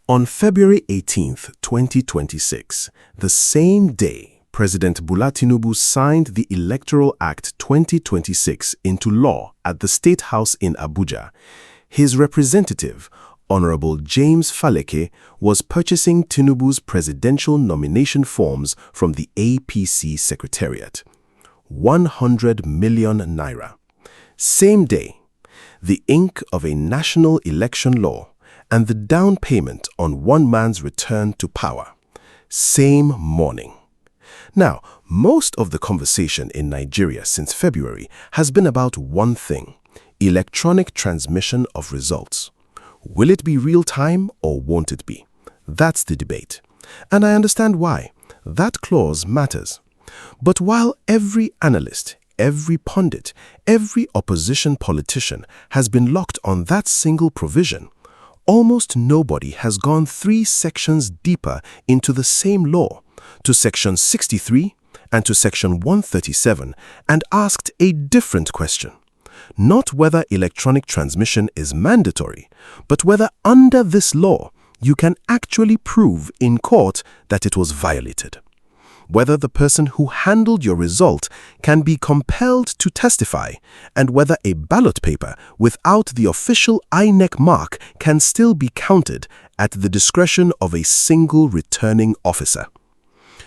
On February 18, 2026, the same day, President Bola Tinubu signed the Electoral Act 2026 into law at the State House in Abuja. His representative, Honorable James Faleke, was purchasing Tinubu's presidential nomination forms from the APC Secretariat. 100 million naira. Same day, the ink of a national election law and the down payment on one man's return to power. Same morning. Now, most of the conversation in Nigeria since February has been about one thing: electronic transmission of results. Will it be real-time or won't it be? That's the debate. And I understand why. That clause matters. But while every analyst, every pundit, every opposition politician has been locked on that single provision, almost nobody has gone 3 sections deeper into the same law, to Section 63 and to Section 137, and asked a different question. Not whether electronic transmission is mandatory, but whether under this law you can actually prove in court that it was violated. Whether the person who handled your result can be compelled to testify, and whether a ballot paper without the official INEC mark can still be counted at the discretion of a single returning officer.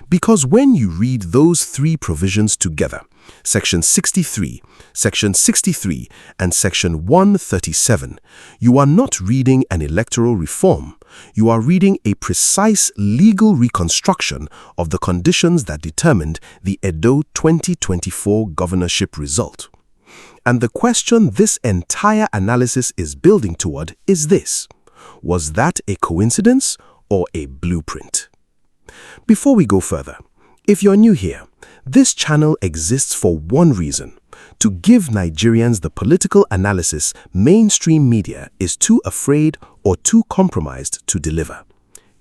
Because when you read those 3 provisions together, Section 63, Section 63, and Section 137, you are not reading an electoral reform. You are reading a precise legal reconstruction of the conditions that determined the Edo 2024 governorship result. And the question this entire analysis is building toward is this: was that a coincidence or a blueprint? Before we go further, if you're new here, this channel exists for one reason: to give Nigerians the political analysis mainstream media is too afraid or too compromised to deliver.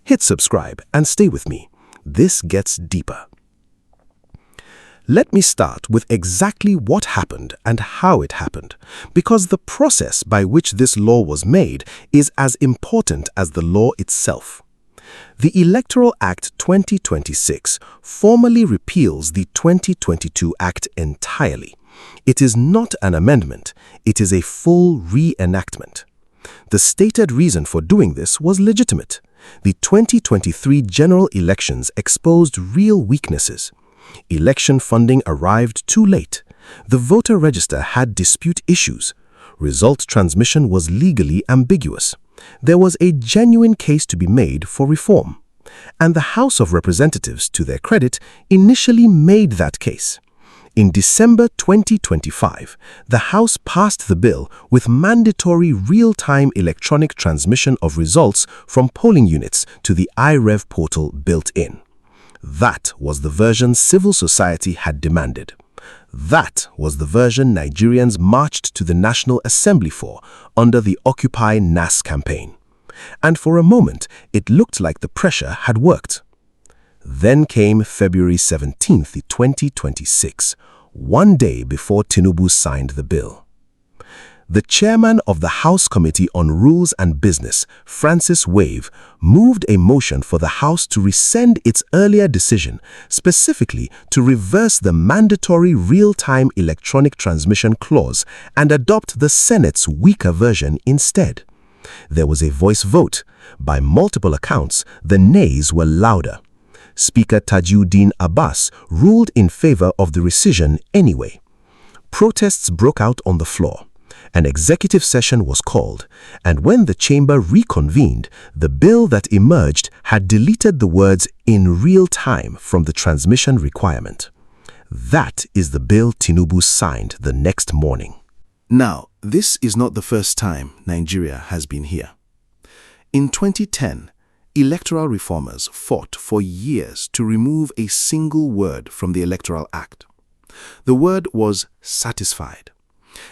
Hit subscribe and stay with me. This gets deeper. Let me start with exactly what happened and how it happened, because the process by which this law was made is as important as the law itself. The Electoral Act 2026 formally repeals the 2022 Act entirely. It is not an amendment, it is a full reenactment. The stated reason for doing this was legitimate. The 2023 general elections exposed real weaknesses. Election funding arrived too late. The voter register had dispute issues. Result transmission was legally ambiguous. There was a genuine case to be made for reform. And the House of Representatives, to their credit, initially made that case. In December 2025, the House passed the bill with mandatory real-time electronic transmission of results from polling units to the iRev portal built in. That was the version civil society had demanded. That was the version Nigerians marched to the National Assembly for under the Occupy NAS campaign. And for a moment, it looked like the pressure had worked. Then came February 17, 2026, one day before Tinubu signed the bill. The chairman of the House Committee on Rules and Business, Francis Wave, moved a motion for the House to rescind its earlier decision, specifically to reverse the mandatory real-time electronic transmission clause and adopt the Senate's weaker version instead. There was a voice vote. By multiple accounts, the nays were louder. Speaker Tajuddin Abbas ruled in favor of the rescission anyway. Protests broke out on the floor. An executive session was called, and when the chamber reconvened, the bill that emerged had deleted the words "in real time" from the transmission requirement. That is the bill Tinubu signed the next morning. Now, this is not the first time Nigeria has been here. In 2010, electoral reformers fought for years to remove a single word from the Electoral Act. The word was "satisfied."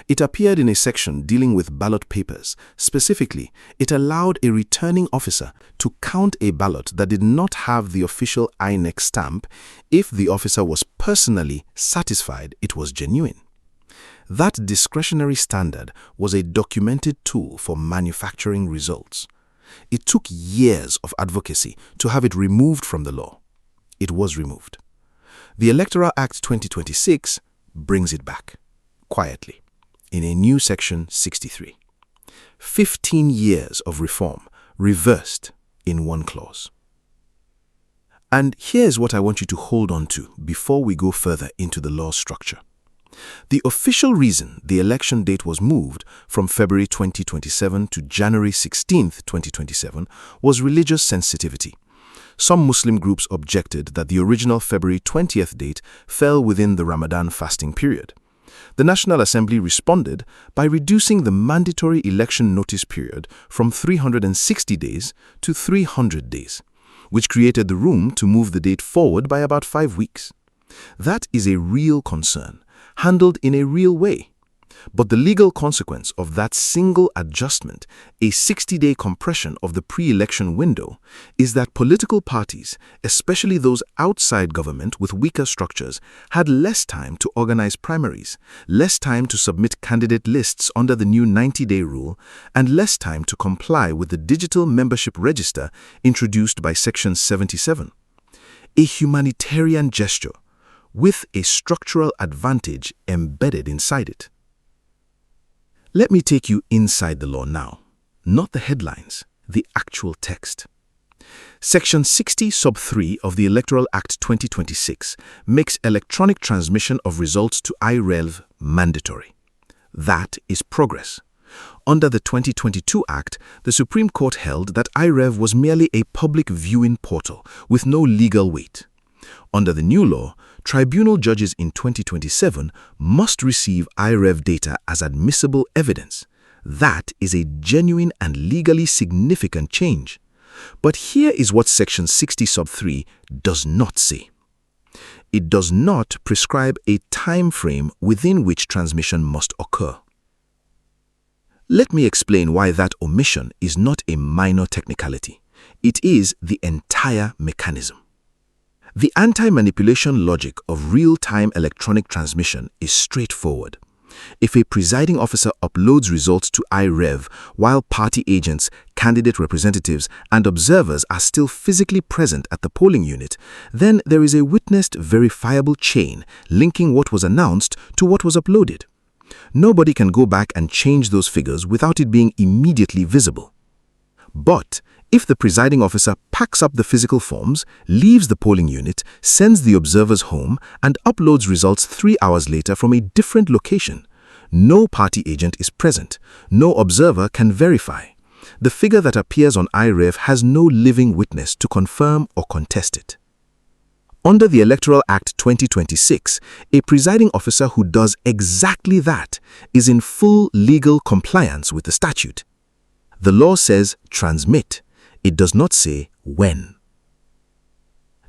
It appeared in a section dealing with ballot papers. Specifically, it allowed a returning officer to count a ballot that did not have the official INEC stamp if the officer was personally satisfied it was genuine. That discretionary standard was a documented tool for manufacturing results. It took years of advocacy to have it removed from the law. It was removed. The Electoral Act 2026 brings it back, quietly, in a new Section 63. 15 years of reform reversed in one clause. And here's what I want you to hold on to before we go further into the law structure. The official reason the election date was moved from February 2027 to January 16, 2027 was religious sensitivity. Some Muslim groups objected that the original February 20th date fell within the Ramadan fasting period. The National Assembly responded by reducing the mandatory election notice period from 360 days to 300 days, which created the room to move the date forward by about 5 weeks. That is a real concern, handled in a real way. But the legal consequence of that single adjustment, a 60-day compression of the pre-election window, is that political parties, especially those outside government with weaker structures, had less time to organize primaries, less time to submit candidate lists under the new 90-day rule, and less time to comply with the digital membership register introduced by Section 77. A humanitarian gesture with a structural advantage embedded inside it. Let me take you inside the law now, not the headlines, the actual text. Section 60 sub 3 of the Electoral Act 2026 makes electronic transmission of results to IREV mandatory. That is progress. Under the 2022 Act, the Supreme Court held that IREV was merely a public viewing portal with no legal weight. Under the new law, tribunal judges in 2027 must receive IREV data as admissible evidence. That is a genuine and legally significant change. But here is what Section 60 sub 3 does not say. It does not prescribe a time frame within which transmission must occur. Let me explain why that omission is not a minor technicality. It is the entire mechanism. The anti-manipulation logic of real-time electronic transmission is straightforward. If a presiding officer uploads results to IREV while party agents, candidate representatives, and observers are still physically present at the polling unit, then there is a witnessed verifiable chain linking what was announced to what was uploaded. Nobody can go back and change those figures without it being immediately visible. But if the presiding officer packs up the physical forms, leaves the polling unit, sends the observers home, and uploads results 3 hours later from a different location, no party agent is present, no observer can verify. The figure that appears on IREV has no living witness to confirm or contest it. Under the Electoral Act 2026, a presiding officer who does exactly that is in full legal compliance with the statute. The law says transmit. It does not say when.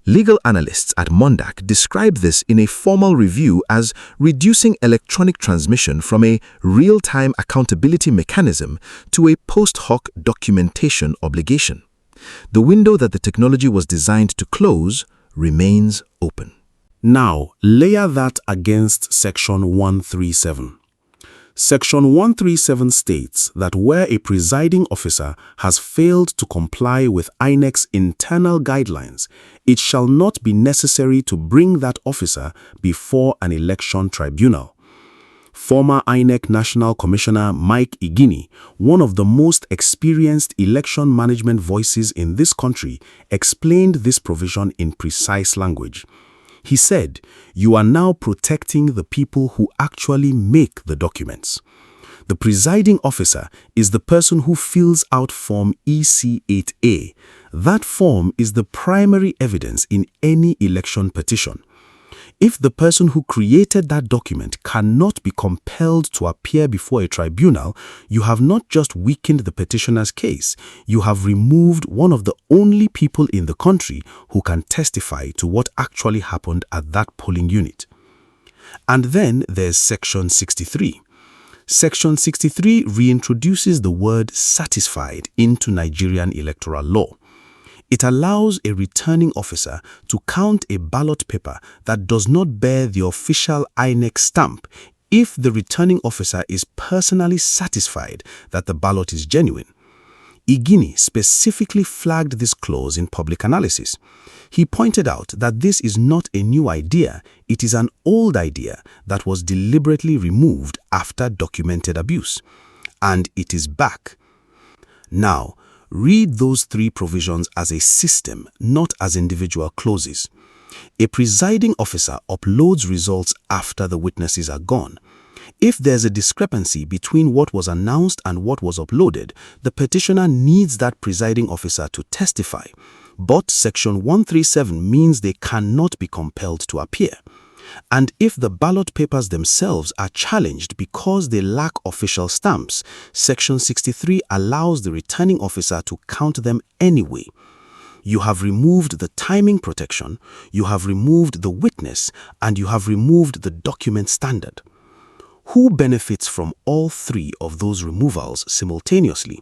Legal analysts at Mondak describe this in a formal review as reducing electronic transmission from a real-time accountability mechanism to a post hoc documentation obligation. The window that the technology was designed to close remains open. Now, layer that against Section 137. Section 137 states that where a presiding officer has failed to comply with INEC's internal guidelines, it shall not be necessary to bring that officer before an election tribunal. Former INEC National Commissioner Mike Igini, one of the most experienced election management voices in this country, explained this provision in precise language. He said, "You are now protecting the people who actually make the documents. The presiding officer is the person who fills out Form EC8A. That form is the primary evidence in any election petition. If the person who created that document cannot be compelled to appear before a tribunal, you have not just weakened the petitioner's case, you have removed one of the only people in the country who can testify to what actually happened at that polling unit." And then there's Section 63. Section 63 reintroduces the word satisfied into Nigerian electoral law. It allows a returning officer to count a ballot paper that does not bear the official INEC stamp if the returning officer is personally satisfied that the ballot is genuine. Ekiti specifically flagged this clause in public analysis. He pointed out that this is not a new idea, it is an old idea that was deliberately removed after documented abuse. And it is back. Now, read those three provisions as a system, not as individual clauses. A presiding officer uploads results after the witnesses are gone. If there's a discrepancy between what was announced and what was uploaded, the petitioner needs that presiding officer to testify. But Section 137 means they cannot be compelled to appear. And if the ballot papers themselves are challenged because they lack official stamps, Section 63 allows the returning officer to count them anyway. You have removed the timing protection, you have removed the witness, and you have removed the document standard. Who benefits from all three of those removals simultaneously?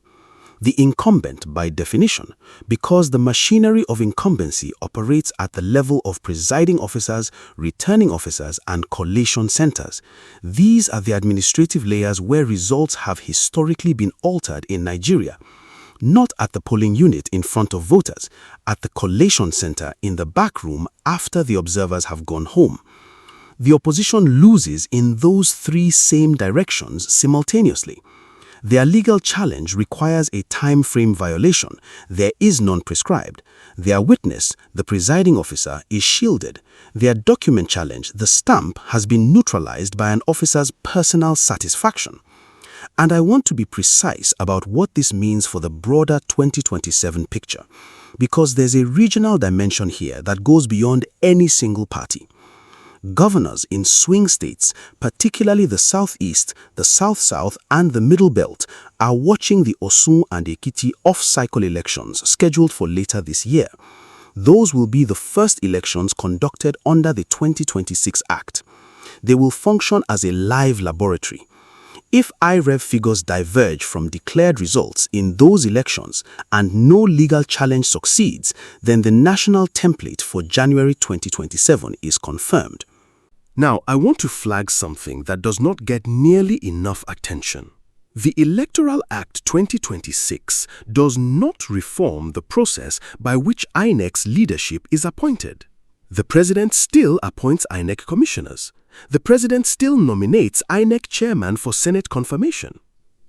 The incumbent by definition, because the machinery of incumbency operates at the level of presiding officers, returning officers, and collation centers. These are the administrative layers where results have historically been altered in Nigeria. Not at the polling unit in front of voters, at the collation center in the back room after the observers have gone home. The opposition loses in those three same directions simultaneously. Their legal challenge requires a time frame violation. There is none prescribed. Their witness, the presiding officer, is shielded. Their document challenge, the stamp, has been neutralized by an officer's personal satisfaction. And I want to be precise about what this means for the broader 2027 picture, because there's a regional dimension here that goes beyond any single party. Governors in swing states, particularly the Southeast, the South-South, and the Middle Belt, are watching the Osun and Ekiti off-cycle elections scheduled for later this year. Those will be the first elections conducted under the 2026 Act. They will function as a live laboratory. If IREV figures diverge from declared results in those elections and no legal challenge succeeds, then the national template for January 2027 is confirmed. Now, I want to flag something that does not get nearly enough attention. The Electoral Act 2026 does not reform the process by which INEC's leadership is appointed. The President still appoints INEC commissioners. The President still nominates INEC chairman for Senate confirmation.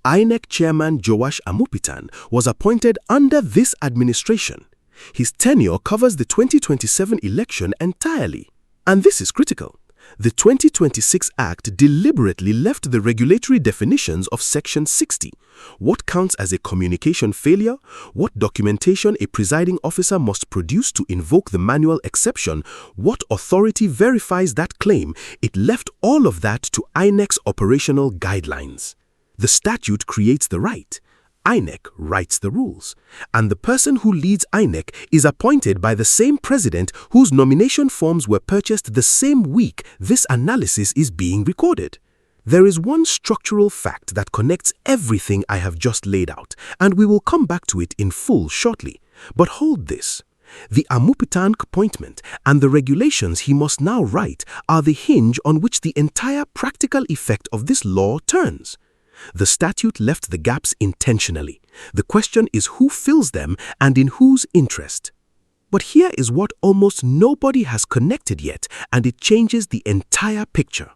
INEC chairman Joash Amupitan was appointed under this administration. His tenure covers the 2027 election entirely. And this is critical. The 2026 Act deliberately left the regulatory definitions of Section 60. What counts as a communication failure, what documentation a presiding officer must produce to invoke the manual exception, what authority verifies that claim, it left all of that to INEC's operational guidelines. The statute creates the right. INEC writes the rules, and the person who leads INEC is appointed by the same president whose nomination forms were purchased the same week this analysis is being recorded. There is one structural fact that connects everything I have just laid out, and we will come back to it in full shortly. But hold this. The Amupitan appointment and the regulations he must now write are the hinge on which the entire practical effect of this law turns. The statute left the gaps intentionally. The question is who fills them and in whose interest. But here is what almost nobody has connected yet, and it changes the entire picture.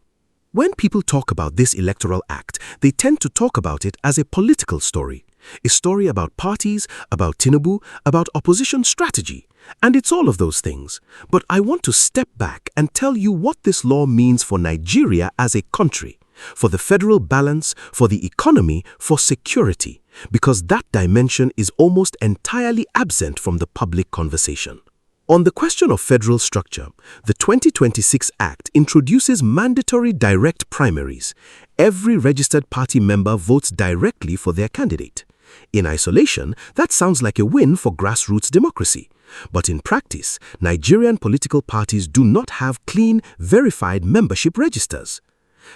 When people talk about this Electoral Act, they tend to talk about it as a political story. A story about parties, about Tinubu, about opposition strategy. And it's all of those things. But I want to step back and tell you what this law means for Nigeria as a country. For the federal balance, for the economy, for security, because that dimension is almost entirely absent from the public conversation. On the question of federal structure, the 2026 Act introduces mandatory direct primaries. Every registered party member votes directly for their candidate. In isolation, that sounds like a win for grassroots democracy. But in practice, Nigerian political parties do not have clean, verified membership registers.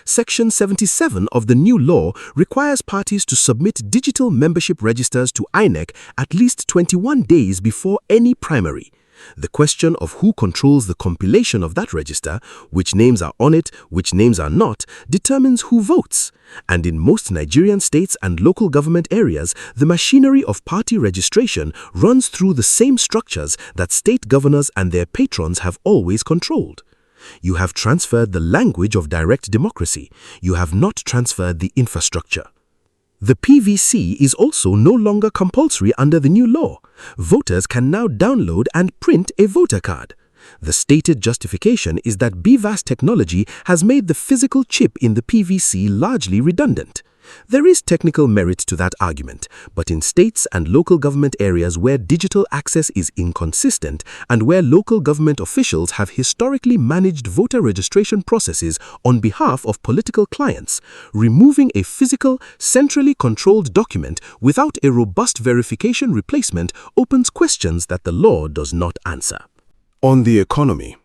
Section 77 of the new law requires parties to submit digital membership registers to INEC at least 21 days before any primary. The question of who controls the compilation of that register, which names are on it, which names are not, determines who votes. And in most Nigerian states and local government areas, the machinery of party registration runs through the same structures that state governors and their patrons have always controlled. You have transferred the language of direct democracy. You have not transferred the infrastructure. The PVC is also no longer compulsory under the new law. Voters can now download and print a voter card. The stated justification is that BVAS technology has made the physical chip in the PVC largely redundant. There is technical merit to that argument, but in states and local government areas where digital access is inconsistent and where local government officials have historically managed voter registration processes on behalf of political clients, removing a physical, centrally controlled document without a robust verification replacement opens questions that the law does not answer. On the economy,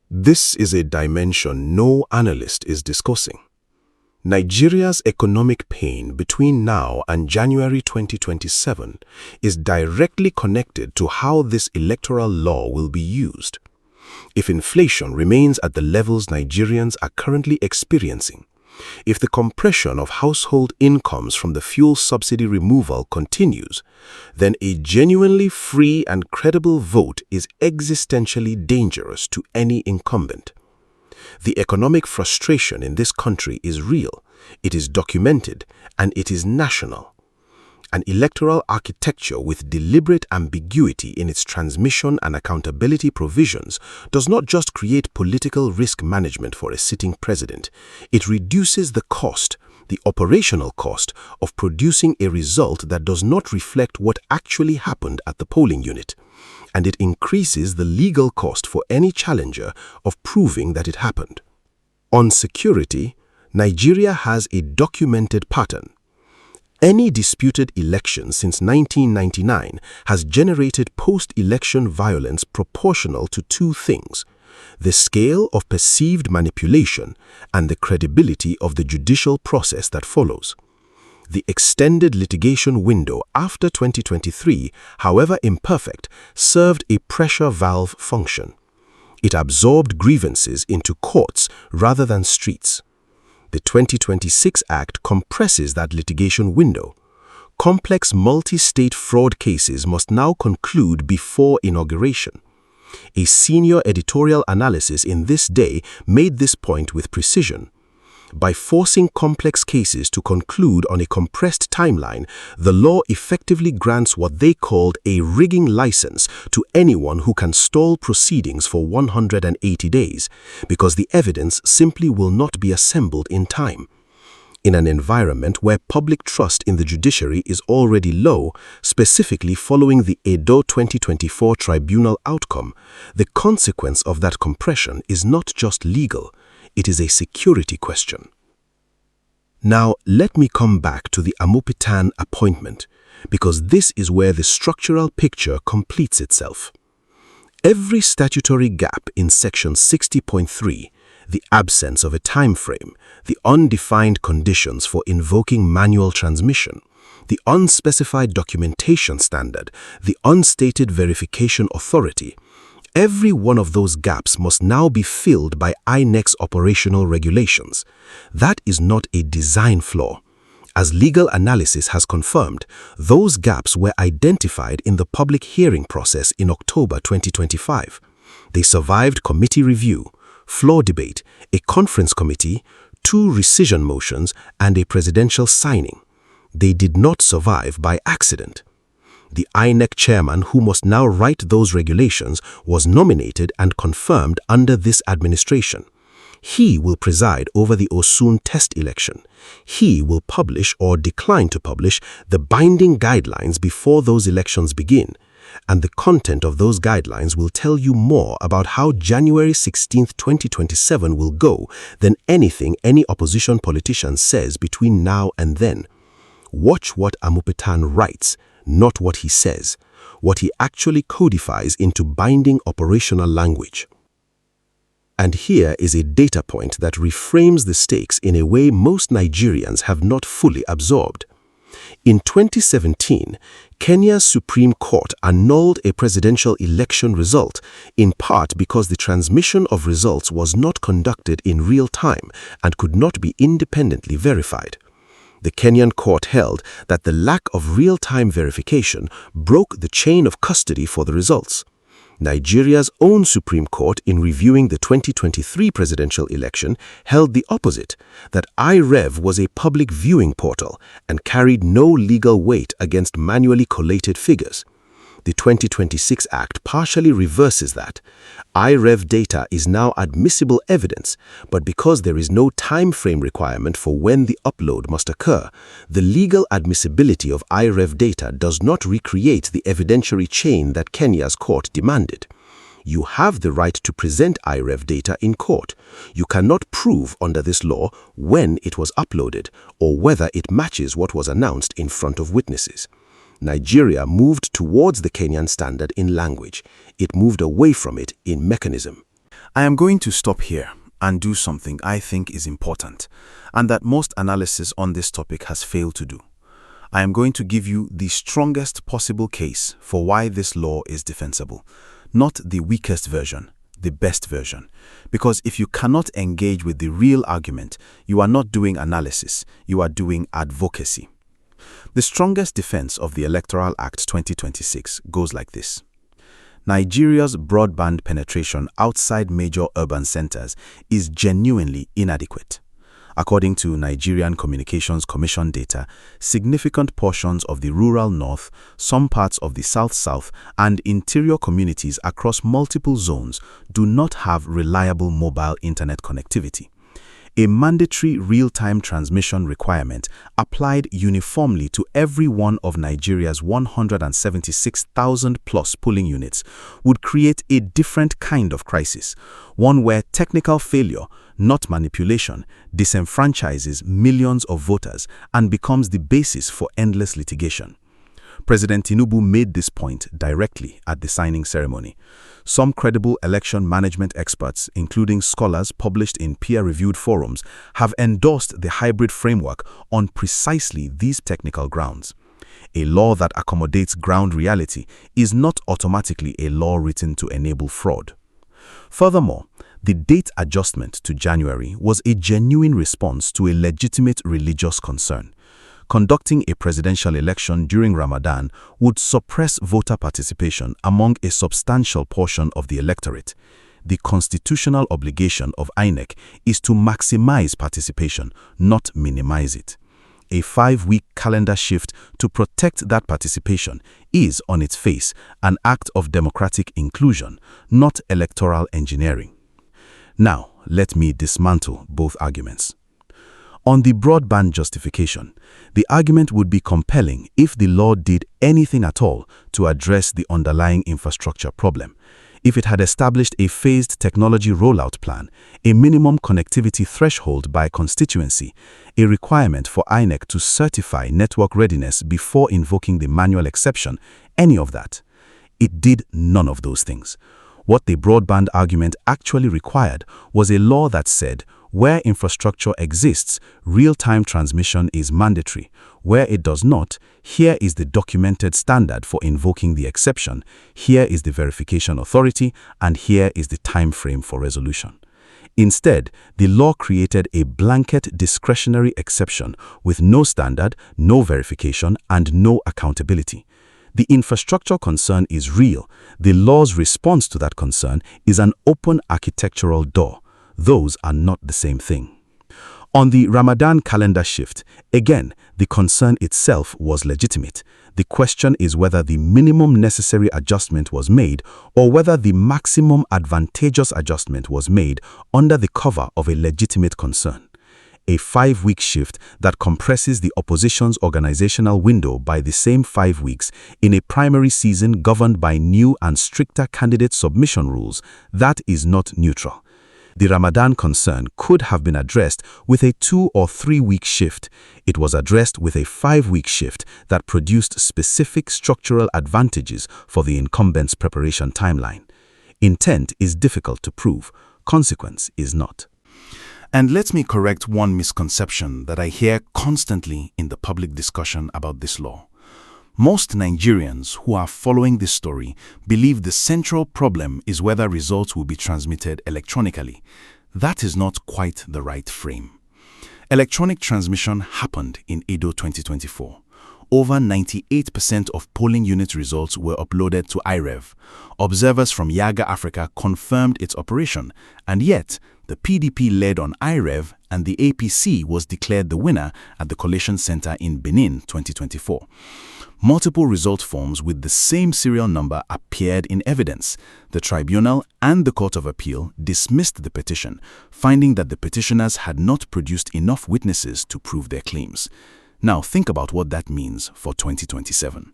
this is a dimension no analyst is discussing. Nigeria's economic pain between now and January 2027 is directly connected to how this electoral law will be used. If inflation remains at the levels Nigerians are currently experiencing, if the compression of household incomes from the fuel subsidy removal continues, then a genuinely free and credible vote is existentially dangerous to any incumbent. The economic frustration in this country is real, it is documented, and it is national. An electoral architecture with deliberate ambiguity in its transmission and accountability provisions does not just create political risk management for a sitting president, it reduces the cost, the operational cost, of producing a result that does not reflect what actually happened at the polling unit. And it increases the legal cost for any challenger of proving that it happened. On security, Nigeria has a documented pattern. Any disputed election since 1999 has generated post-election violence proportional to two things: the scale of perceived manipulation and the credibility of the judicial process that follows. The extended litigation window after 2023, however imperfect, served a pressure valve function. It absorbed grievances into courts rather than streets. The 2026 Act compresses that litigation window. Complex multi-state fraud cases must now conclude before inauguration. A senior editorial analysis in This Day made this point with precision. By forcing complex cases to conclude on a compressed timeline, the law effectively grants what they called a rigging license to anyone who can stall proceedings for 180 days, because the evidence simply will not be assembled in time. In an environment where public trust in the judiciary is already low, specifically following the Edo 2024 tribunal outcome, the consequence of that compression is not just legal. It is a security question. Now, let me come back to the Amopitan appointment, because this is where the structural picture completes itself. Every statutory gap in Section 60.3, the absence of a time frame, the undefined conditions for invoking manual transmission, the unspecified documentation standard, the unstated verification authority, every one of those gaps must now be filled by INEC's operational regulations. That is not a design flaw. As legal analysis has confirmed, those gaps were identified in the public hearing process in October 2025. They survived committee review, floor debate, a conference committee, 2 rescission motions, and a presidential signing. They did not survive by accident. The INEC chairman who must now write those regulations was nominated and confirmed under this administration. He will preside over the Osun test election. He will publish or decline to publish the binding guidelines before those elections begin. And the content of those guidelines will tell you more about how January 16, 2027 will go than anything any opposition politician says between now and then. Watch what Amopitan writes, not what he says, what he actually codifies into binding operational language. And here is a data point that reframes the stakes in a way most Nigerians have not fully absorbed. In 2017, Kenya's Supreme Court annulled a presidential election result, in part because the transmission of results was not conducted in real time and could not be independently verified. The Kenyan court held that the lack of real-time verification broke the chain of custody for the results. Nigeria's own Supreme Court, in reviewing the 2023 presidential election, held the opposite, that iRev was a public viewing portal and carried no legal weight against manually collated figures. The 2026 Act partially reverses that. iRev data is now admissible evidence, but because there is no time frame requirement for when the upload must occur, the legal admissibility of iRev data does not recreate the evidentiary chain that Kenya's court demanded. You have the right to present iRev data in court. You cannot prove under this law when it was uploaded or whether it matches what was announced in front of witnesses. Nigeria moved towards the Kenyan standard in language. It moved away from it in mechanism. I am going to stop here and do something I think is important, and that most analysis on this topic has failed to do. I am going to give you the strongest possible case for why this law is defensible, not the weakest version, the best version. Because if you cannot engage with the real argument, you are not doing analysis, you are doing advocacy. The strongest defense of the Electoral Act 2026 goes like this. Nigeria's broadband penetration outside major urban centers is genuinely inadequate. According to Nigerian Communications Commission data, significant portions of the rural north, some parts of the south-south, and interior communities across multiple zones do not have reliable mobile internet connectivity. A mandatory real-time transmission requirement applied uniformly to every one of Nigeria's 176,000-plus polling units would create a different kind of crisis, one where technical failure, not manipulation, disenfranchises millions of voters and becomes the basis for endless litigation. President Tinubu made this point directly at the signing ceremony. Some credible election management experts, including scholars published in peer-reviewed forums, have endorsed the hybrid framework on precisely these technical grounds. A law that accommodates ground reality is not automatically a law written to enable fraud. Furthermore, the date adjustment to January was a genuine response to a legitimate religious concern. Conducting a presidential election during Ramadan would suppress voter participation among a substantial portion of the electorate. The constitutional obligation of INEC is to maximize participation, not minimize it. A 5-week calendar shift to protect that participation is, on its face, an act of democratic inclusion, not electoral engineering. Now, let me dismantle both arguments. On the broadband justification, the argument would be compelling if the law did anything at all to address the underlying infrastructure problem. If it had established a phased technology rollout plan, a minimum connectivity threshold by constituency, a requirement for INEC to certify network readiness before invoking the manual exception, any of that. It did none of those things. What the broadband argument actually required was a law that said, where infrastructure exists, real-time transmission is mandatory. Where it does not, here is the documented standard for invoking the exception, here is the verification authority, and here is the time frame for resolution. Instead, the law created a blanket discretionary exception with no standard, no verification, and no accountability. The infrastructure concern is real. The law's response to that concern is an open architectural door. Those are not the same thing. On the Ramadan calendar shift, again, the concern itself was legitimate. The question is whether the minimum necessary adjustment was made or whether the maximum advantageous adjustment was made under the cover of a legitimate concern. A 5-week shift that compresses the opposition's organizational window by the same 5 weeks in a primary season governed by new and stricter candidate submission rules, that is not neutral. The Ramadan concern could have been addressed with a 2- or 3-week shift. It was addressed with a 5-week shift that produced specific structural advantages for the incumbent's preparation timeline. Intent is difficult to prove. Consequence is not. And let me correct one misconception that I hear constantly in the public discussion about this law. Most Nigerians who are following this story believe the central problem is whether results will be transmitted electronically. That is not quite the right frame. Electronic transmission happened in Edo 2024. Over 98% of polling unit results were uploaded to IREV. Observers from Yaga Africa confirmed its operation, and yet the PDP led on IREV and the APC was declared the winner at the Collation Center in Benin 2024. Multiple result forms with the same serial number appeared in evidence. The tribunal and the Court of Appeal dismissed the petition, finding that the petitioners had not produced enough witnesses to prove their claims. Now think about what that means for 2027.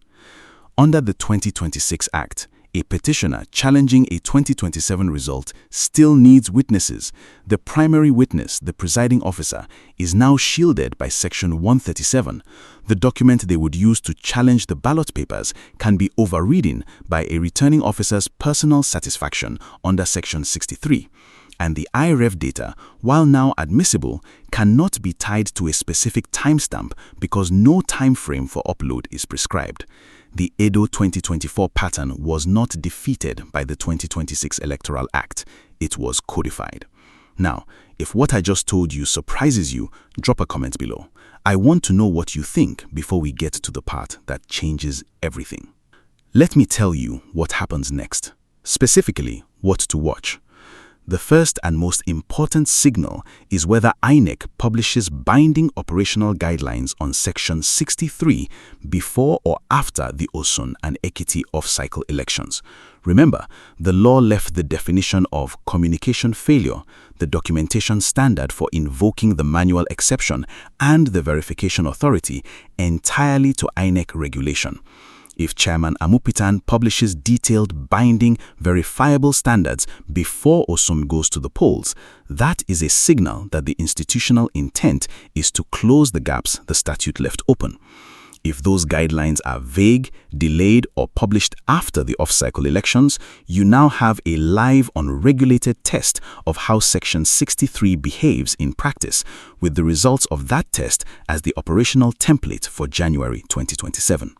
Under the 2026 Act, a petitioner challenging a 2027 result still needs witnesses. The primary witness, the presiding officer, is now shielded by Section 137. The document they would use to challenge the ballot papers can be overridden by a returning officer's personal satisfaction under Section 63. And the IREV data, while now admissible, cannot be tied to a specific timestamp because no time frame for upload is prescribed. The Edo 2024 pattern was not defeated by the 2026 Electoral Act. It was codified. Now, if what I just told you surprises you, drop a comment below. I want to know what you think before we get to the part that changes everything. Let me tell you what happens next. Specifically, what to watch. The first and most important signal is whether INEC publishes binding operational guidelines on Section 63 before or after the Osun and Ekiti off-cycle elections. Remember, the law left the definition of communication failure, the documentation standard for invoking the manual exception, and the verification authority entirely to INEC regulation. If Chairman Amupitan publishes detailed, binding, verifiable standards before Osun goes to the polls, that is a signal that the institutional intent is to close the gaps the statute left open. If those guidelines are vague, delayed, or published after the off-cycle elections, you now have a live, unregulated test of how Section 63 behaves in practice, with the results of that test as the operational template for January 2027.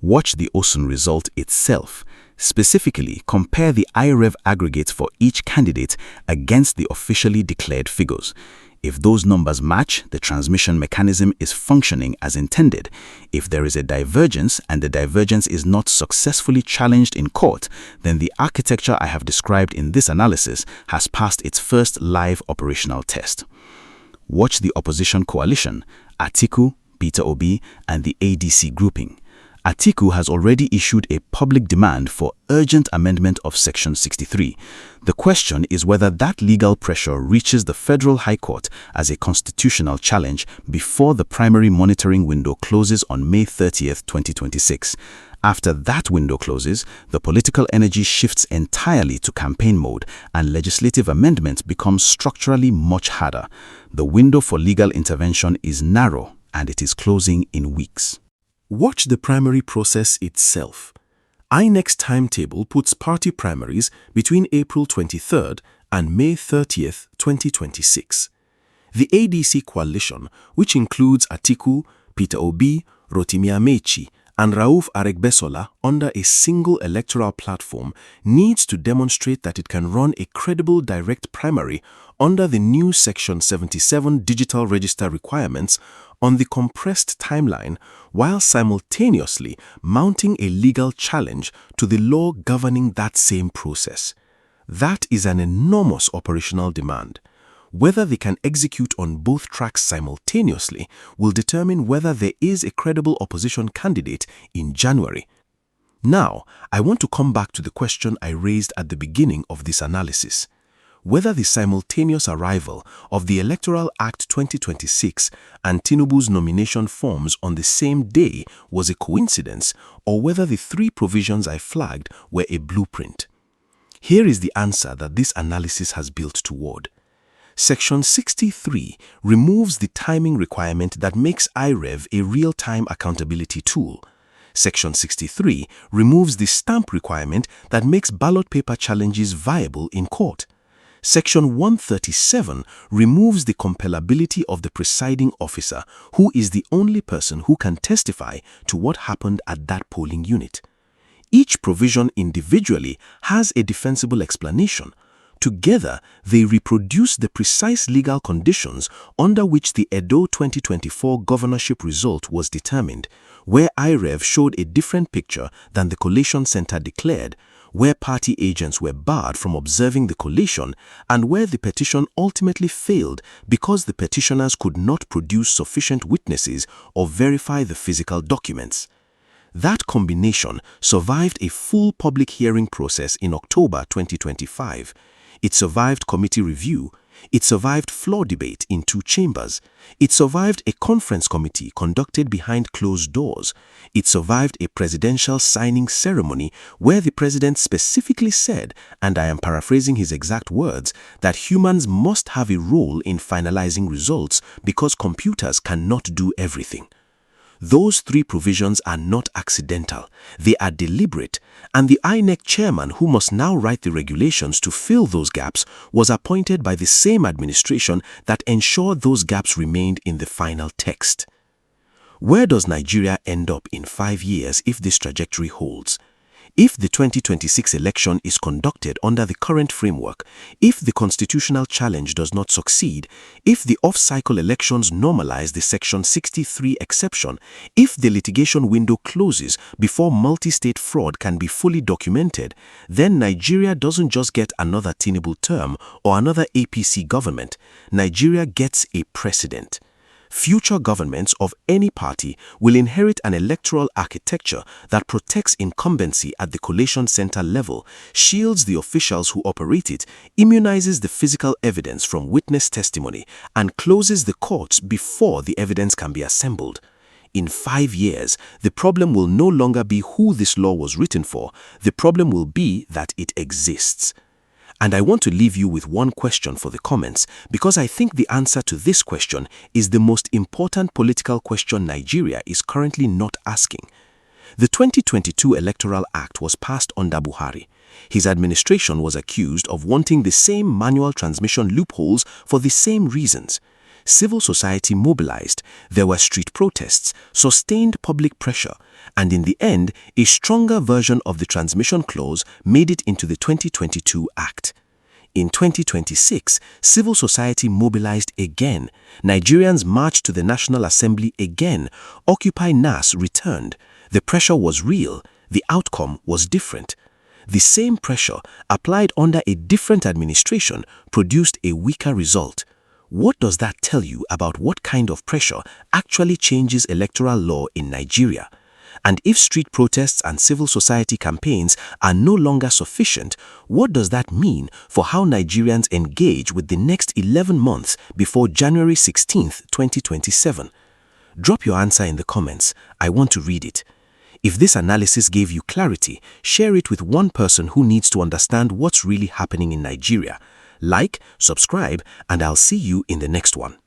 Watch the Osun result itself. Specifically, compare the IREV aggregates for each candidate against the officially declared figures. If those numbers match, the transmission mechanism is functioning as intended. If there is a divergence and the divergence is not successfully challenged in court, then the architecture I have described in this analysis has passed its first live operational test. Watch the opposition coalition, Atiku, Peter Obi, and the ADC grouping. Atiku has already issued a public demand for urgent amendment of Section 63. The question is whether that legal pressure reaches the Federal High Court as a constitutional challenge before the primary monitoring window closes on May 30th, 2026. After that window closes, the political energy shifts entirely to campaign mode and legislative amendment becomes structurally much harder. The window for legal intervention is narrow and it is closing in weeks. Watch the primary process itself. INEC's timetable puts party primaries between April 23rd and May 30th, 2026. The ADC coalition, which includes Atiku, Peter Obi, Rotimi Amechi, and Rauf Aregbesola under a single electoral platform, needs to demonstrate that it can run a credible direct primary under the new Section 77 digital register requirements on the compressed timeline, while simultaneously mounting a legal challenge to the law governing that same process. That is an enormous operational demand. Whether they can execute on both tracks simultaneously will determine whether there is a credible opposition candidate in January. Now, I want to come back to the question I raised at the beginning of this analysis. Whether the simultaneous arrival of the Electoral Act 2026 and Tinubu's nomination forms on the same day was a coincidence, or whether the three provisions I flagged were a blueprint. Here is the answer that this analysis has built toward. Section 63 removes the timing requirement that makes IREV a real-time accountability tool. Section 63 removes the stamp requirement that makes ballot paper challenges viable in court. Section 137 removes the compellability of the presiding officer, who is the only person who can testify to what happened at that polling unit. Each provision individually has a defensible explanation. Together, they reproduce the precise legal conditions under which the Edo 2024 governorship result was determined, where IREV showed a different picture than the collation center declared, where party agents were barred from observing the collation, and where the petition ultimately failed because the petitioners could not produce sufficient witnesses or verify the physical documents. That combination survived a full public hearing process in October 2025. It survived committee review. It survived floor debate in 2 chambers. It survived a conference committee conducted behind closed doors. It survived a presidential signing ceremony where the president specifically said, and I am paraphrasing his exact words, that humans must have a role in finalizing results because computers cannot do everything. Those 3 provisions are not accidental, they are deliberate, and the INEC chairman who must now write the regulations to fill those gaps was appointed by the same administration that ensured those gaps remained in the final text. Where does Nigeria end up in 5 years if this trajectory holds? If the 2026 election is conducted under the current framework, if the constitutional challenge does not succeed, if the off-cycle elections normalize the Section 63 exception, if the litigation window closes before multi-state fraud can be fully documented, then Nigeria doesn't just get another Tinubu term or another APC government. Nigeria gets a precedent. Future governments of any party will inherit an electoral architecture that protects incumbency at the collation center level, shields the officials who operate it, immunizes the physical evidence from witness testimony, and closes the courts before the evidence can be assembled. In 5 years, the problem will no longer be who this law was written for. The problem will be that it exists. And I want to leave you with one question for the comments, because I think the answer to this question is the most important political question Nigeria is currently not asking. The 2022 Electoral Act was passed under Buhari. His administration was accused of wanting the same manual transmission loopholes for the same reasons. Civil society mobilized, there were street protests, sustained public pressure, and in the end, a stronger version of the transmission clause made it into the 2022 Act. In 2026, civil society mobilized again. Nigerians marched to the National Assembly again. Occupy NAS returned. The pressure was real. The outcome was different. The same pressure, applied under a different administration, produced a weaker result. What does that tell you about what kind of pressure actually changes electoral law in Nigeria? And if street protests and civil society campaigns are no longer sufficient, what does that mean for how Nigerians engage with the next 11 months before January 16, 2027? Drop your answer in the comments. I want to read it. If this analysis gave you clarity, share it with one person who needs to understand what's really happening in Nigeria. Like, subscribe, and I'll see you in the next one.